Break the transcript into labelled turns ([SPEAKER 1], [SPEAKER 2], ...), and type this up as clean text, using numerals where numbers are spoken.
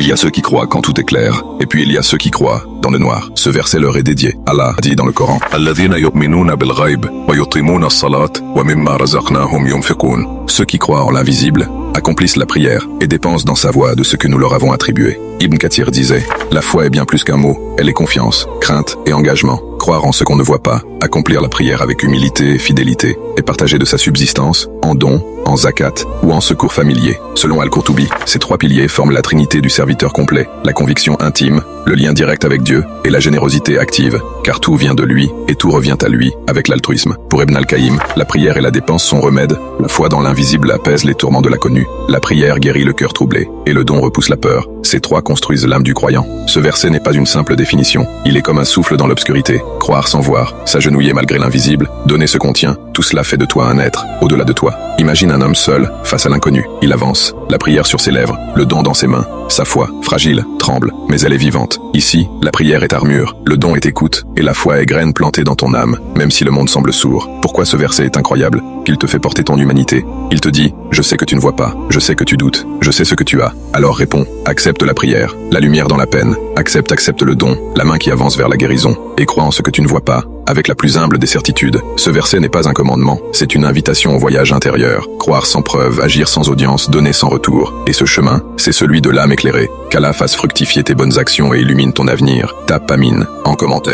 [SPEAKER 1] Il y a ceux qui croient quand tout est clair, et puis il y a ceux qui croient dans le noir. Ce verset leur est dédié. Allah dit dans le Coran: Ceux qui croient en l'invisible accomplissent la prière et dépensent dans sa voie de ce que nous leur avons attribué. Ibn Kathir disait: La foi est bien plus qu'un mot, elle est confiance, crainte et engagement. Croire en ce qu'on ne voit pas, accomplir la prière avec humilité et fidélité, et partager de sa subsistance, en don, en zakat ou en secours familier. Selon Al-Qurtubi, ces trois piliers forment la trinité du serviteur complet: la conviction intime, le lien direct avec Dieu et la générosité active, car tout vient de lui et tout revient à lui avec l'altruisme. Pour Ibn al-Qayyim, la prière et la dépense sont remèdes, la foi dans l'invisible apaise les tourments de l'inconnu, la prière guérit le cœur troublé, et le don repousse la peur. Ces trois construisent l'âme du croyant. Ce verset n'est pas une simple définition, il est comme un souffle dans l'obscurité. Croire sans voir, s'agenouiller malgré l'invisible, donner ce qu'on tient, tout cela fait de toi un être, au-delà de toi. Imagine un homme seul, face à l'inconnu. Il avance, la prière sur ses lèvres, le don dans ses mains. Sa foi, fragile, tremble, mais elle est vivante. Ici, la prière est armure, le don est écoute, et la foi est graine plantée dans ton âme, même si le monde semble sourd. Pourquoi ce verset est incroyable? Qu'il te fait porter ton humanité. Il te dit: je sais que tu ne vois pas, je sais que tu doutes, je sais ce que tu as. Alors réponds, accepte la prière, la lumière dans la peine, accepte le don, la main qui avance vers la guérison, et crois en ce que tu ne vois pas, avec la plus humble des certitudes. Ce verset n'est pas un commandement, c'est une invitation au voyage intérieur. Croire sans preuve, agir sans audience, donner sans retour. Et ce chemin, c'est celui de l'âme éclairée. Qu'Allah fasse fructifier tes bonnes actions et illumine ton avenir. Tape Amin en commentaire.